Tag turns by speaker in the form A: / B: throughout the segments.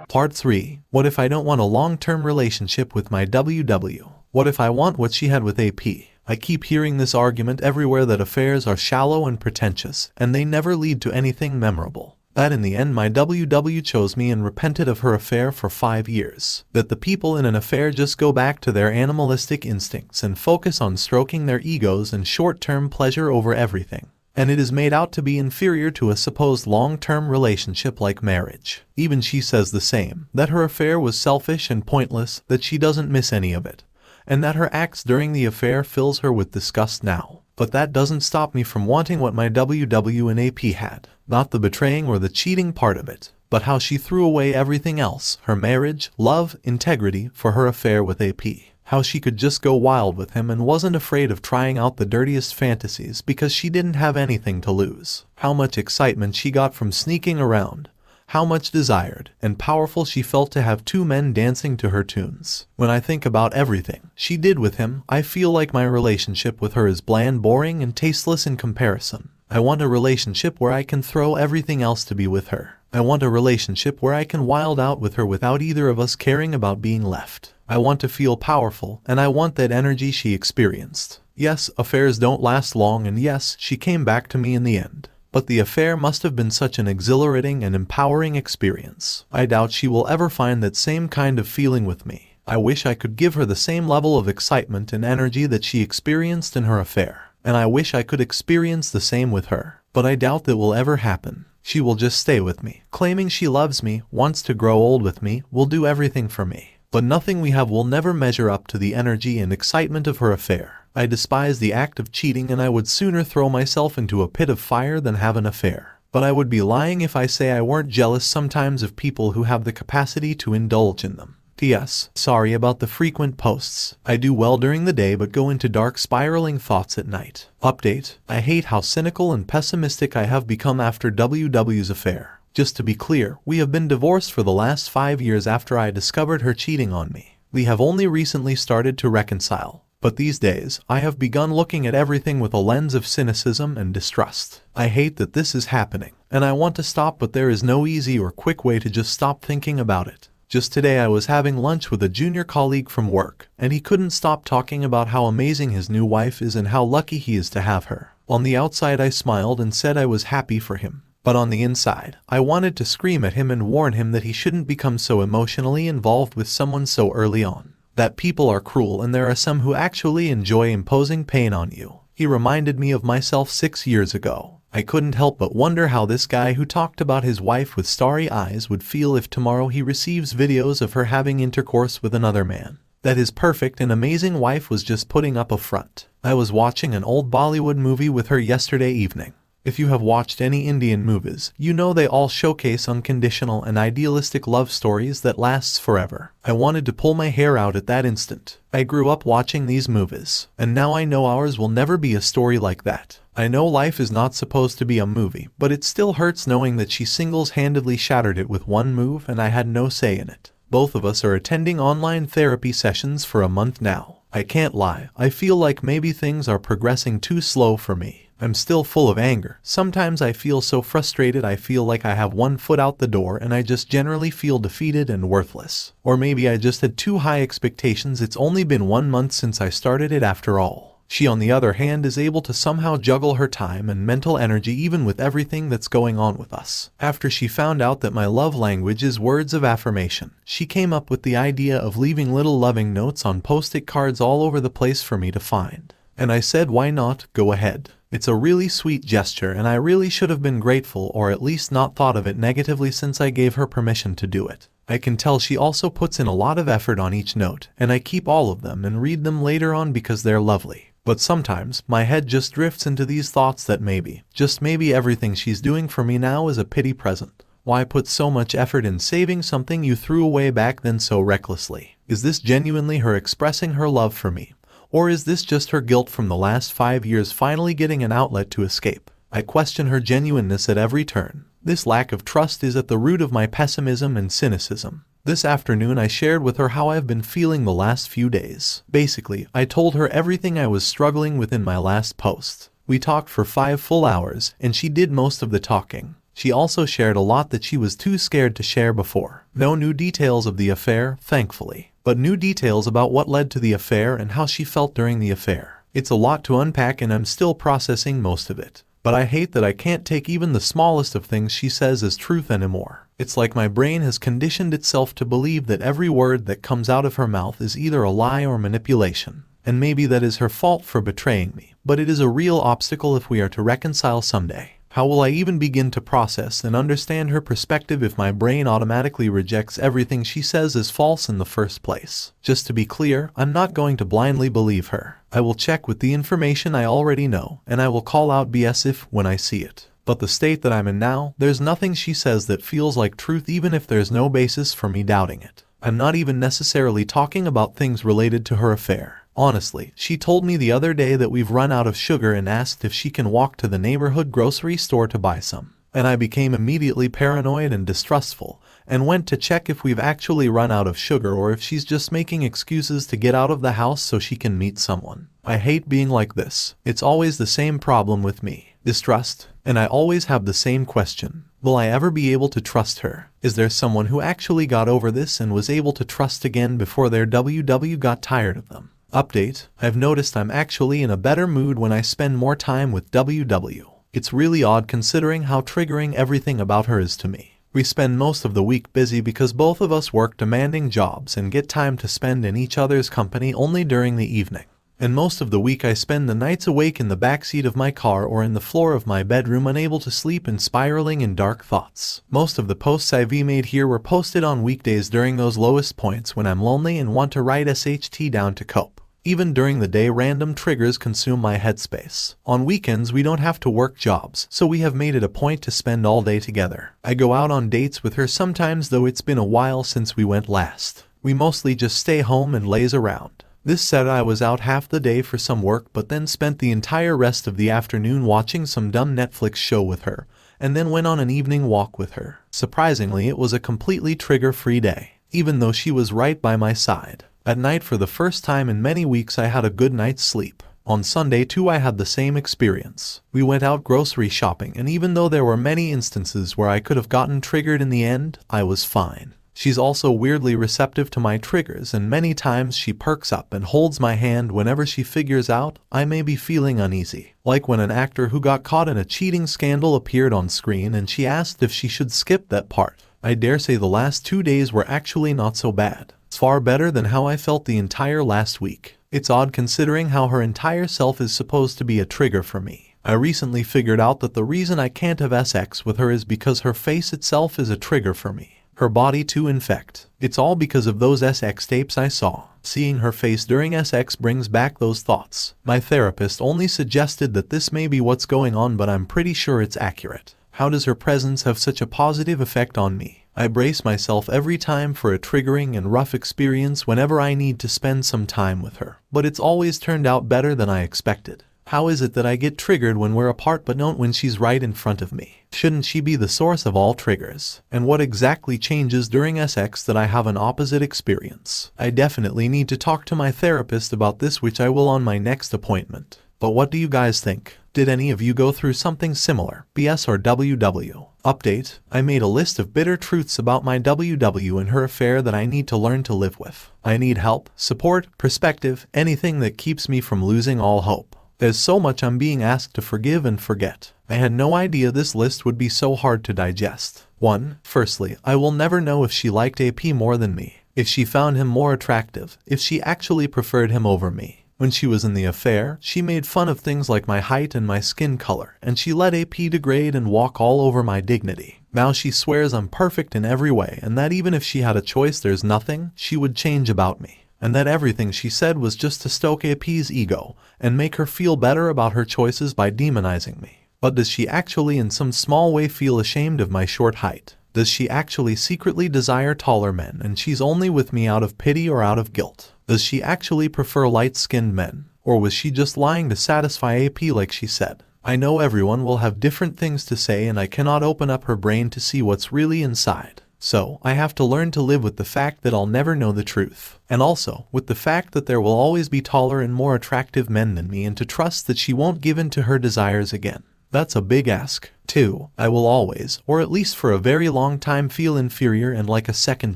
A: Part 3. What if I don't want a long-term relationship with my WW? What if I want what she had with AP? I keep hearing this argument everywhere that affairs are shallow and pretentious, and they never lead to anything memorable. That in the end my WW chose me and repented of her affair for 5 years. That the people in an affair just go back to their animalistic instincts and focus on stroking their egos and short-term pleasure over everything. And it is made out to be inferior to a supposed long-term relationship like marriage. Even she says the same, that her affair was selfish and pointless, that she doesn't miss any of it, and that her acts during the affair fills her with disgust now. But that doesn't stop me from wanting what my WW and AP had. Not the betraying or the cheating part of it, but how she threw away everything else, her marriage, love, integrity, for her affair with AP. How she could just go wild with him and wasn't afraid of trying out the dirtiest fantasies because she didn't have anything to lose. How much excitement she got from sneaking around. How much desired and powerful she felt to have 2 men dancing to her tunes. When I think about everything she did with him, I feel like my relationship with her is bland, boring, and tasteless in comparison. I want a relationship where I can throw everything else to be with her. I want a relationship where I can wild out with her without either of us caring about being left. I want to feel powerful, and I want that energy she experienced. Yes, affairs don't last long, and yes, she came back to me in the end. But the affair must have been such an exhilarating and empowering experience. I doubt she will ever find that same kind of feeling with me. I wish I could give her the same level of excitement and energy that she experienced in her affair. And I wish I could experience the same with her. But I doubt that will ever happen. She will just stay with me, claiming she loves me, wants to grow old with me, will do everything for me. But nothing we have will never measure up to the energy and excitement of her affair. I despise the act of cheating, and I would sooner throw myself into a pit of fire than have an affair. But I would be lying if I say I weren't jealous sometimes of people who have the capacity to indulge in them. P.S. Sorry about the frequent posts. I do well during the day but go into dark spiraling thoughts at night. Update. I hate how cynical and pessimistic I have become after WW's affair. Just to be clear, we have been divorced for the last 5 years after I discovered her cheating on me. We have only recently started to reconcile. But these days, I have begun looking at everything with a lens of cynicism and distrust. I hate that this is happening, and I want to stop, but there is no easy or quick way to just stop thinking about it. Just today I was having lunch with a junior colleague from work, and he couldn't stop talking about how amazing his new wife is and how lucky he is to have her. On the outside I smiled and said I was happy for him. But on the inside, I wanted to scream at him and warn him that he shouldn't become so emotionally involved with someone so early on. That people are cruel and there are some who actually enjoy imposing pain on you. He reminded me of myself 6 years ago. I couldn't help but wonder how this guy who talked about his wife with starry eyes would feel if tomorrow he receives videos of her having intercourse with another man. That his perfect and amazing wife was just putting up a front. I was watching an old Bollywood movie with her yesterday evening. If you have watched any Indian movies, you know they all showcase unconditional and idealistic love stories that lasts forever. I wanted to pull my hair out at that instant. I grew up watching these movies, and now I know ours will never be a story like that. I know life is not supposed to be a movie, but it still hurts knowing that she single-handedly shattered it with one move and I had no say in it. Both of us are attending online therapy sessions for a month now. I can't lie, I feel like maybe things are progressing too slow for me. I'm still full of anger. Sometimes I feel so frustrated I feel like I have one foot out the door and I just generally feel defeated and worthless. Or maybe I just had too high expectations. It's only been 1 month since I started it after all. She on the other hand is able to somehow juggle her time and mental energy even with everything that's going on with us. After she found out that my love language is words of affirmation, she came up with the idea of leaving little loving notes on post-it cards all over the place for me to find. And I said, why not, go ahead. It's a really sweet gesture and I really should have been grateful or at least not thought of it negatively since I gave her permission to do it. I can tell she also puts in a lot of effort on each note, and I keep all of them and read them later on because they're lovely. But sometimes, my head just drifts into these thoughts that maybe, just maybe everything she's doing for me now is a pity present. Why put so much effort in saving something you threw away back then so recklessly? Is this genuinely her expressing her love for me? Or is this just her guilt from the last 5 years finally getting an outlet to escape? I question her genuineness at every turn. This lack of trust is at the root of my pessimism and cynicism. This afternoon I shared with her how I've been feeling the last few days. Basically, I told her everything I was struggling with in my last post. We talked for 5 full hours, and she did most of the talking. She also shared a lot that she was too scared to share before. No new details of the affair, thankfully, but new details about what led to the affair and how she felt during the affair. It's a lot to unpack and I'm still processing most of it. But I hate that I can't take even the smallest of things she says as truth anymore. It's like my brain has conditioned itself to believe that every word that comes out of her mouth is either a lie or manipulation. And maybe that is her fault for betraying me, but it is a real obstacle if we are to reconcile someday. How will I even begin to process and understand her perspective if my brain automatically rejects everything she says as false in the first place? Just to be clear, I'm not going to blindly believe her. I will check with the information I already know, and I will call out BS when I see it. But the state that I'm in now, there's nothing she says that feels like truth even if there's no basis for me doubting it. I'm not even necessarily talking about things related to her affair. Honestly, she told me the other day that we've run out of sugar and asked if she can walk to the neighborhood grocery store to buy some. And I became immediately paranoid and distrustful, and went to check if we've actually run out of sugar or if she's just making excuses to get out of the house so she can meet someone. I hate being like this. It's always the same problem with me. Distrust. And I always have the same question. Will I ever be able to trust her? Is there someone who actually got over this and was able to trust again before their WW got tired of them? Update: I've noticed I'm actually in a better mood when I spend more time with WW. It's really odd considering how triggering everything about her is to me. We spend most of the week busy because both of us work demanding jobs and get time to spend in each other's company only during the evening. And most of the week I spend the nights awake in the backseat of my car or in the floor of my bedroom unable to sleep and spiraling in dark thoughts. Most of the posts I've made here were posted on weekdays during those lowest points when I'm lonely and want to write SHT down to cope. Even during the day, random triggers consume my headspace. On weekends, we don't have to work jobs, so we have made it a point to spend all day together. I go out on dates with her sometimes, though it's been a while since we went last. We mostly just stay home and laze around. This said, I was out half the day for some work but then spent the entire rest of the afternoon watching some dumb Netflix show with her, and then went on an evening walk with her. Surprisingly, it was a completely trigger-free day, even though she was right by my side. At night, for the first time in many weeks, I had a good night's sleep. On Sunday too, I had the same experience. We went out grocery shopping, and even though there were many instances where I could have gotten triggered, in the end, I was fine. She's also weirdly receptive to my triggers, and many times she perks up and holds my hand whenever she figures out I may be feeling uneasy. Like when an actor who got caught in a cheating scandal appeared on screen and she asked if she should skip that part. I dare say the last 2 days were actually not so bad. It's far better than how I felt the entire last week. It's odd considering how her entire self is supposed to be a trigger for me. I recently figured out that the reason I can't have sex with her is because her face itself is a trigger for me. Her body too, in fact. It's all because of those xtapes I saw. Seeing her face during sex brings back those thoughts. My therapist only suggested that this may be what's going on, but I'm pretty sure it's accurate. How does her presence have such a positive effect on me? I brace myself every time for a triggering and rough experience whenever I need to spend some time with her, but it's always turned out better than I expected. How is it that I get triggered when we're apart but don't when she's right in front of me? Shouldn't she be the source of all triggers? And what exactly changes during sex that I have an opposite experience? I definitely need to talk to my therapist about this, which I will on my next appointment. But what do you guys think? Did any of you go through something similar? BS or WW? Update: I made a list of bitter truths about my WW and her affair that I need to learn to live with. I need help, support, perspective, anything that keeps me from losing all hope. There's so much I'm being asked to forgive and forget. I had no idea this list would be so hard to digest. 1. Firstly, I will never know if she liked AP more than me, if she found him more attractive, if she actually preferred him over me. When she was in the affair, she made fun of things like my height and my skin color, and she let AP degrade and walk all over my dignity. Now she swears I'm perfect in every way, and that even if she had a choice, there's nothing she would change about me, and that everything she said was just to stoke AP's ego and make her feel better about her choices by demonizing me. But does she actually in some small way feel ashamed of my short height? Does she actually secretly desire taller men and she's only with me out of pity or out of guilt? Does she actually prefer light-skinned men? Or was she just lying to satisfy AP like she said? I know everyone will have different things to say, and I cannot open up her brain to see what's really inside. So, I have to learn to live with the fact that I'll never know the truth. And also, with the fact that there will always be taller and more attractive men than me, and to trust that she won't give in to her desires again. That's a big ask. 2. I will always, or at least for a very long time, feel inferior and like a second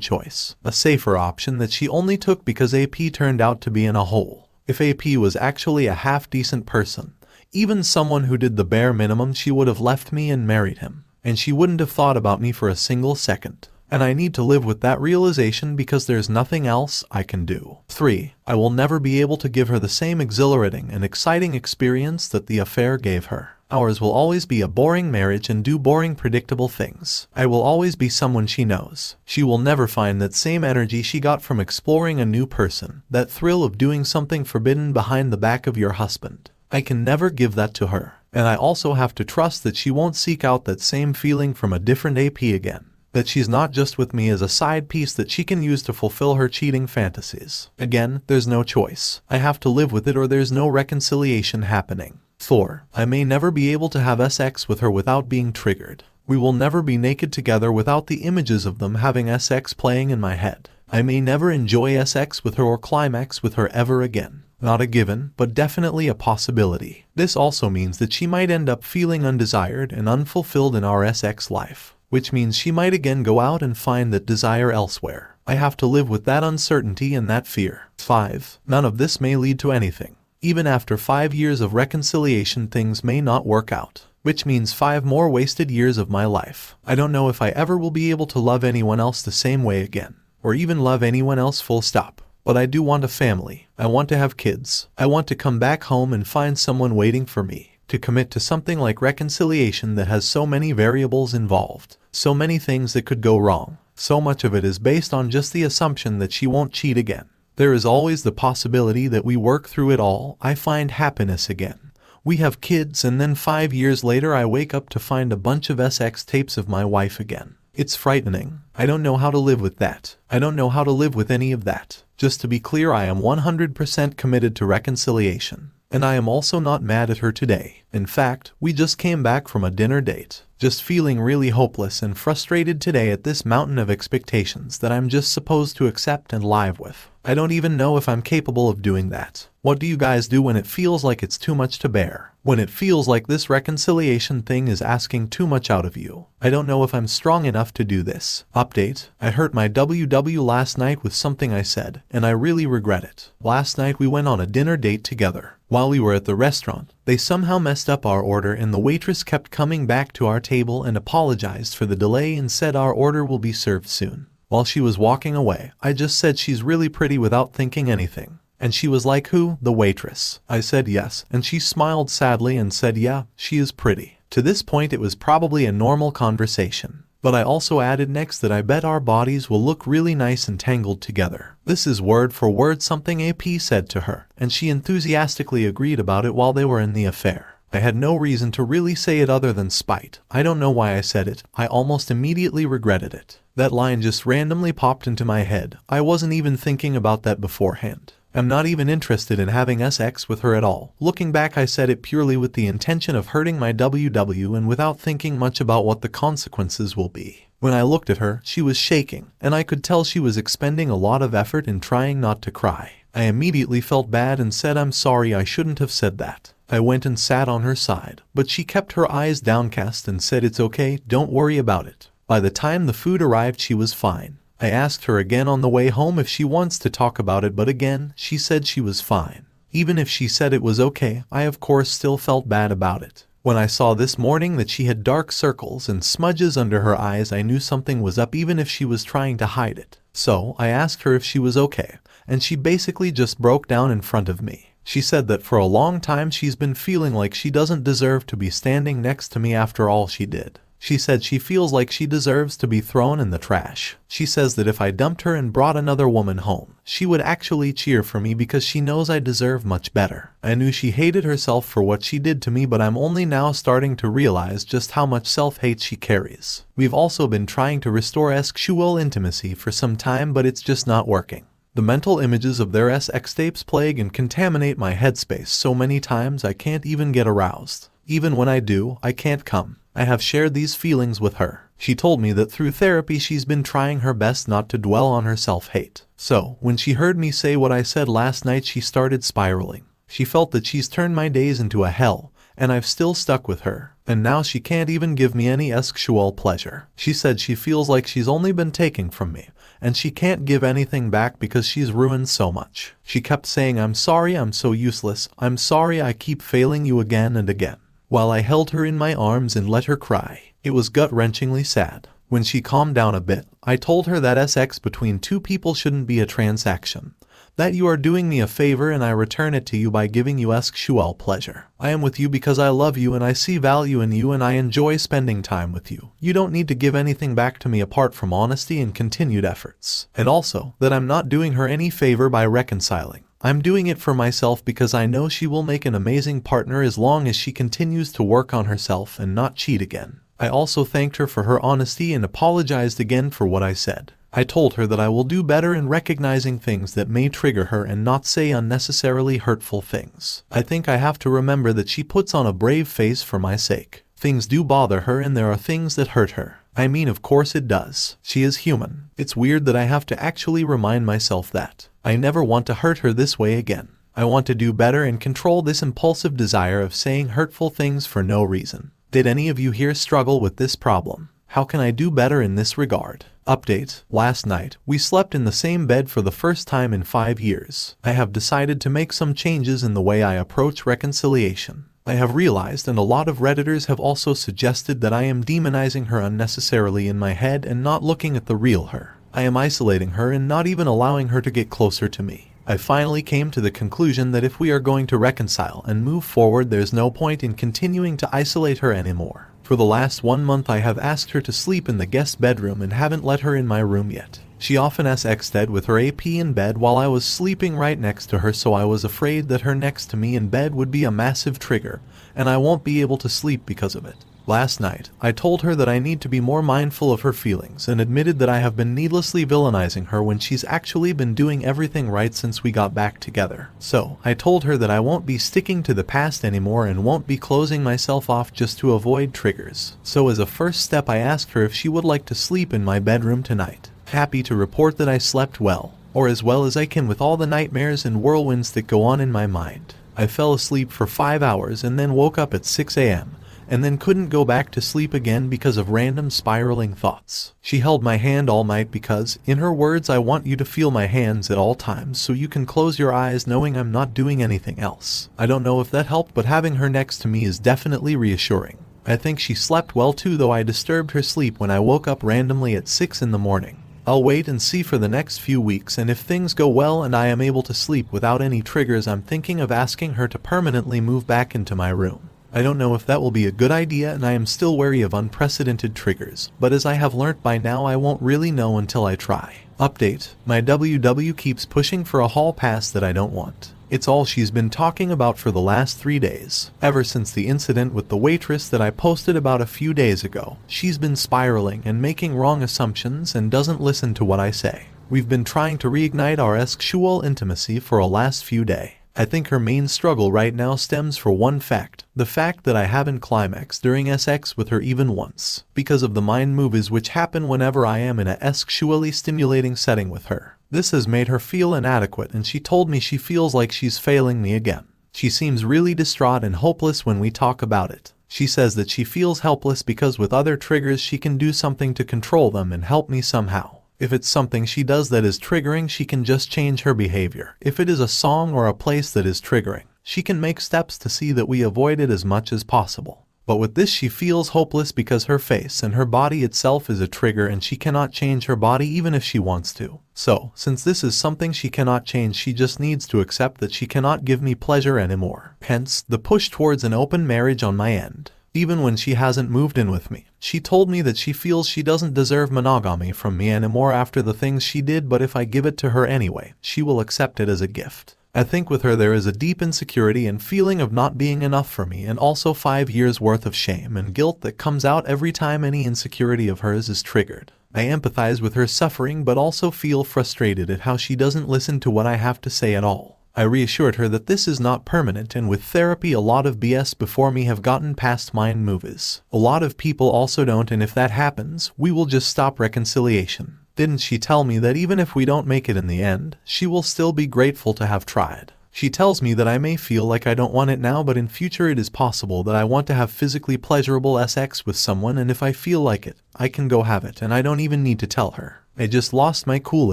A: choice. A safer option that she only took because AP turned out to be in a hole. If AP was actually a half-decent person, even someone who did the bare minimum, she would have left me and married him. And she wouldn't have thought about me for a single second. And I need to live with that realization because there's nothing else I can do. 3. I will never be able to give her the same exhilarating and exciting experience that the affair gave her. Ours will always be a boring marriage and do boring, predictable things. I will always be someone she knows. She will never find that same energy she got from exploring a new person, that thrill of doing something forbidden behind the back of your husband. I can never give that to her. And I also have to trust that she won't seek out that same feeling from a different AP again. That she's not just with me as a side piece that she can use to fulfill her cheating fantasies. Again, there's no choice. I have to live with it or there's no reconciliation happening. 4. I may never be able to have sex with her without being triggered. We will never be naked together without the images of them having sex playing in my head. I may never enjoy sex with her or climax with her ever again. Not a given, but definitely a possibility. This also means that she might end up feeling undesired and unfulfilled in our sex life, which means she might again go out and find that desire elsewhere. I have to live with that uncertainty and that fear. 5. None of this may lead to anything. Even after 5 years of reconciliation, things may not work out, which means 5 more wasted years of my life. I don't know if I ever will be able to love anyone else the same way again, or even love anyone else full stop. But I do want a family. I want to have kids. I want to come back home and find someone waiting for me. To commit to something like reconciliation that has so many variables involved, so many things that could go wrong. So much of it is based on just the assumption that she won't cheat again. There is always the possibility that we work through it all, I find happiness again. We have kids, and then 5 years later I wake up to find a bunch of SX tapes of my wife again. It's frightening. I don't know how to live with that. I don't know how to live with any of that. Just to be clear, I am 100% committed to reconciliation. And I am also not mad at her today. In fact, we just came back from a dinner date. Just feeling really hopeless and frustrated today at this mountain of expectations that I'm just supposed to accept and live with. I don't even know if I'm capable of doing that. What do you guys do when it feels like it's too much to bear? When it feels like this reconciliation thing is asking too much out of you? I don't know if I'm strong enough to do this. Update: I hurt my WW last night with something I said, and I really regret it. Last night we went on a dinner date together. While we were at the restaurant, they somehow messed up our order and the waitress kept coming back to our table and apologized for the delay and said our order will be served soon. While she was walking away, I just said she's really pretty without thinking anything. And she was like, who? The waitress. I said yes, and she smiled sadly and said yeah, she is pretty. To this point it was probably a normal conversation. But I also added next that I bet our bodies will look really nice and tangled together. This is word for word something AP said to her, and she enthusiastically agreed about it while they were in the affair. I had no reason to really say it other than spite. I don't know why I said it. I almost immediately regretted it. That line just randomly popped into my head. I wasn't even thinking about that beforehand. I'm not even interested in having sex with her at all. Looking back, I said it purely with the intention of hurting my WW and without thinking much about what the consequences will be. When I looked at her, she was shaking, and I could tell she was expending a lot of effort in trying not to cry. I immediately felt bad and said I'm sorry, I shouldn't have said that. I went and sat on her side, but she kept her eyes downcast and said it's okay, don't worry about it. By the time the food arrived she was fine. I asked her again on the way home if she wants to talk about it, but again, she said she was fine. Even if she said it was okay, I of course still felt bad about it. When I saw this morning that she had dark circles and smudges under her eyes, I knew something was up even if she was trying to hide it. So, I asked her if she was okay, and she basically just broke down in front of me. She said that for a long time she's been feeling like she doesn't deserve to be standing next to me after all she did. She said she feels like she deserves to be thrown in the trash. She says that if I dumped her and brought another woman home, she would actually cheer for me because she knows I deserve much better. I knew she hated herself for what she did to me, but I'm only now starting to realize just how much self-hate she carries. We've also been trying to restore sexual intimacy for some time, but it's just not working. The mental images of their xtapes plague and contaminate my headspace so many times I can't even get aroused. Even when I do, I can't come. I have shared these feelings with her. She told me that through therapy she's been trying her best not to dwell on her self-hate. So, when she heard me say what I said last night, she started spiraling. She felt that she's turned my days into a hell, and I've still stuck with her. and now she can't even give me any sexual pleasure. She said she feels like she's only been taking from me, and she can't give anything back because she's ruined so much. She kept saying, "I'm sorry, I'm so useless. I'm sorry I keep failing you again and again." While I held her in my arms and let her cry, it was gut-wrenchingly sad. When she calmed down a bit, I told her that sex between two people shouldn't be a transaction. That you are doing me a favor and I return it to you by giving you sexual pleasure. I am with you because I love you and I see value in you and I enjoy spending time with you. You don't need to give anything back to me apart from honesty and continued efforts. And also, that I'm not doing her any favor by reconciling. I'm doing it for myself because I know she will make an amazing partner as long as she continues to work on herself and not cheat again. I also thanked her for her honesty and apologized again for what I said. I told her that I will do better in recognizing things that may trigger her and not say unnecessarily hurtful things. I think I have to remember that she puts on a brave face for my sake. Things do bother her and there are things that hurt her. I mean, of course it does. She is human. It's weird that I have to actually remind myself that. I never want to hurt her this way again. I want to do better and control this impulsive desire of saying hurtful things for no reason. Did any of you here struggle with this problem? How can I do better in this regard? Update. Last night, we slept in the same bed for the first time in 5 years. I have decided to make some changes in the way I approach reconciliation. I have realized, and a lot of Redditors have also suggested, that I am demonizing her unnecessarily in my head and not looking at the real her. I am isolating her and not even allowing her to get closer to me. I finally came to the conclusion that if we are going to reconcile and move forward, there's no point in continuing to isolate her anymore. For the last 1 month I have asked her to sleep in the guest bedroom and haven't let her in my room yet. She often sexted with her AP in bed while I was sleeping right next to her, so I was afraid that her next to me in bed would be a massive trigger, and I won't be able to sleep because of it. Last night, I told her that I need to be more mindful of her feelings and admitted that I have been needlessly villainizing her when she's actually been doing everything right since we got back together. So, I told her that I won't be sticking to the past anymore and won't be closing myself off just to avoid triggers. So as a first step, I asked her if she would like to sleep in my bedroom tonight. Happy to report that I slept well, or as well as I can with all the nightmares and whirlwinds that go on in my mind. I fell asleep for 5 hours and then woke up at 6 a.m. and then couldn't go back to sleep again because of random spiraling thoughts. She held my hand all night because, in her words, I want you to feel my hands at all times so you can close your eyes knowing I'm not doing anything else. I don't know if that helped, but having her next to me is definitely reassuring. I think she slept well too, though I disturbed her sleep when I woke up randomly at 6 in the morning. I'll wait and see for the next few weeks, and if things go well and I am able to sleep without any triggers, I'm thinking of asking her to permanently move back into my room. I don't know if that will be a good idea, and I am still wary of unprecedented triggers, but as I have learnt by now, I won't really know until I try. Update. My WW keeps pushing for a hall pass that I don't want. It's all she's been talking about for the last 3 days. Ever since the incident with the waitress that I posted about a few days ago, she's been spiraling and making wrong assumptions and doesn't listen to what I say. We've been trying to reignite our sexual intimacy for the last few days. I think her main struggle right now stems from one fact, the fact that I haven't climaxed during sex with her even once, because of the mind movies which happen whenever I am in a sexually stimulating setting with her. This has made her feel inadequate, and she told me she feels like she's failing me again. She seems really distraught and hopeless when we talk about it. She says that she feels helpless because with other triggers she can do something to control them and help me somehow. If it's something she does that is triggering, she can just change her behavior. If it is a song or a place that is triggering, she can make steps to see that we avoid it as much as possible. But with this, she feels hopeless because her face and her body itself is a trigger and she cannot change her body even if she wants to. So, since this is something she cannot change, she just needs to accept that she cannot give me pleasure anymore. Hence, the push towards an open marriage on my end. Even when she hasn't moved in with me, she told me that she feels she doesn't deserve monogamy from me anymore after the things she did, but if I give it to her anyway, she will accept it as a gift. I think with her there is a deep insecurity and feeling of not being enough for me, and also 5 years worth of shame and guilt that comes out every time any insecurity of hers is triggered. I empathize with her suffering but also feel frustrated at how she doesn't listen to what I have to say at all. I reassured her that this is not permanent, and with therapy a lot of BS before me have gotten past mind movies. A lot of people also don't, and if that happens, we will just stop reconciliation. Didn't she tell me that even if we don't make it in the end, she will still be grateful to have tried? She tells me that I may feel like I don't want it now, but in future it is possible that I want to have physically pleasurable sex with someone, and if I feel like it, I can go have it and I don't even need to tell her. I just lost my cool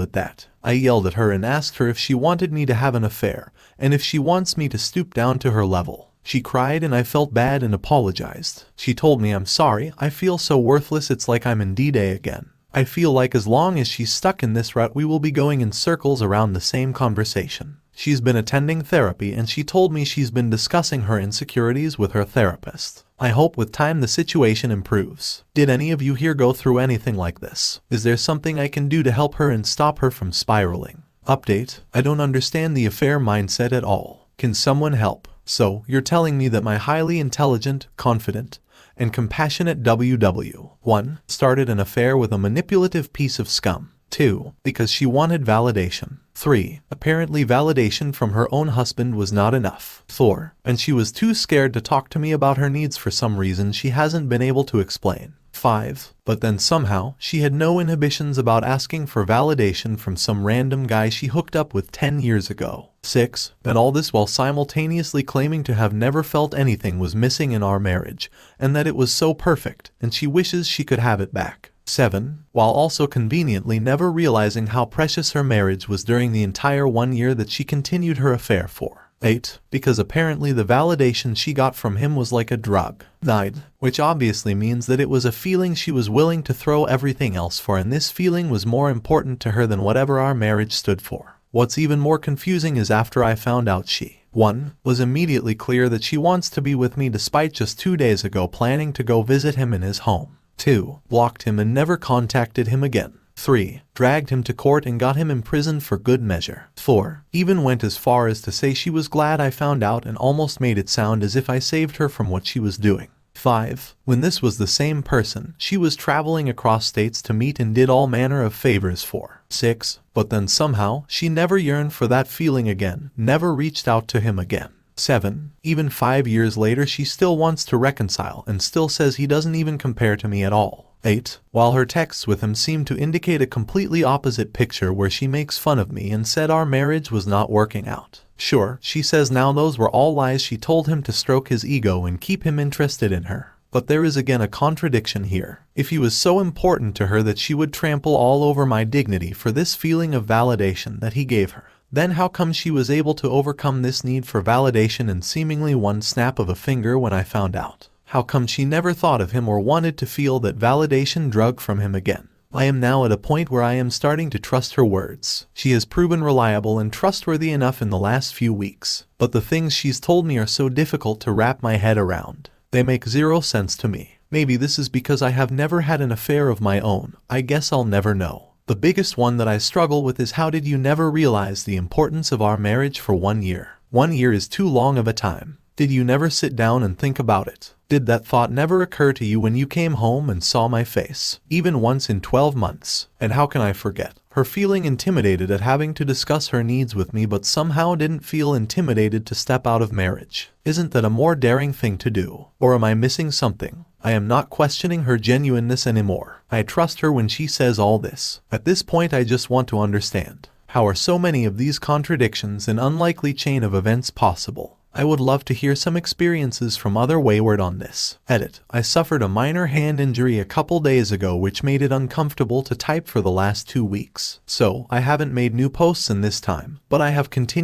A: at that. I yelled at her and asked her if she wanted me to have an affair, and if she wants me to stoop down to her level. She cried and I felt bad and apologized. She told me, "I'm sorry, I feel so worthless, it's like I'm in D-Day again." I feel like as long as she's stuck in this rut, we will be going in circles around the same conversation. She's been attending therapy and she told me she's been discussing her insecurities with her therapist. I hope with time the situation improves. Did any of you here go through anything like this? Is there something I can do to help her and stop her from spiraling? Update: I don't understand the affair mindset at all. Can someone help? So, you're telling me that my highly intelligent, confident, and compassionate WW1 started an affair with a manipulative piece of scum. 2. Because she wanted validation. 3. Apparently validation from her own husband was not enough. 4. And she was too scared to talk to me about her needs for some reason she hasn't been able to explain. 5. But then somehow, she had no inhibitions about asking for validation from some random guy she hooked up with 10 years ago. 6. And all this while simultaneously claiming to have never felt anything was missing in our marriage, and that it was so perfect, and she wishes she could have it back. 7. While also conveniently never realizing how precious her marriage was during the entire 1 year that she continued her affair for. 8. Because apparently the validation she got from him was like a drug. 9. Which obviously means that it was a feeling she was willing to throw everything else for, and this feeling was more important to her than whatever our marriage stood for. What's even more confusing is after I found out she 1. Was immediately clear that she wants to be with me despite just 2 days ago planning to go visit him in his home. 2. Blocked him and never contacted him again. 3. Dragged him to court and got him imprisoned for good measure. 4. Even went as far as to say she was glad I found out and almost made it sound as if I saved her from what she was doing. 5. When this was the same person she was traveling across states to meet and did all manner of favors for. 6. But then somehow she never yearned for that feeling again, never reached out to him again. 7. Even 5 years later she still wants to reconcile and still says he doesn't even compare to me at all. 8. While her texts with him seem to indicate a completely opposite picture where she makes fun of me and said our marriage was not working out. Sure, she says now those were all lies. She told him to stroke his ego and keep him interested in her. But there is again a contradiction here. If he was so important to her that she would trample all over my dignity for this feeling of validation that he gave her, then how come she was able to overcome this need for validation in seemingly one snap of a finger when I found out? How come she never thought of him or wanted to feel that validation drug from him again? I am now at a point where I am starting to trust her words. She has proven reliable and trustworthy enough in the last few weeks. But the things she's told me are so difficult to wrap my head around. They make zero sense to me. Maybe this is because I have never had an affair of my own. I guess I'll never know. The biggest one that I struggle with is how did you never realize the importance of our marriage for 1 year? 1 year is too long of a time. Did you never sit down and think about it? Did that thought never occur to you when you came home and saw my face, even once in 12 months? And how can I forget her feeling intimidated at having to discuss her needs with me but somehow didn't feel intimidated to step out of marriage? Isn't that a more daring thing to do? Or am I missing something? I am not questioning her genuineness anymore. I trust her when she says all this. At this point I just want to understand. How are so many of these contradictions and unlikely chain of events possible? I would love to hear some experiences from other wayward on this. Edit. I suffered a minor hand injury a couple days ago which made it uncomfortable to type for the last 2 weeks. So, I haven't made new posts in this time, but I have continued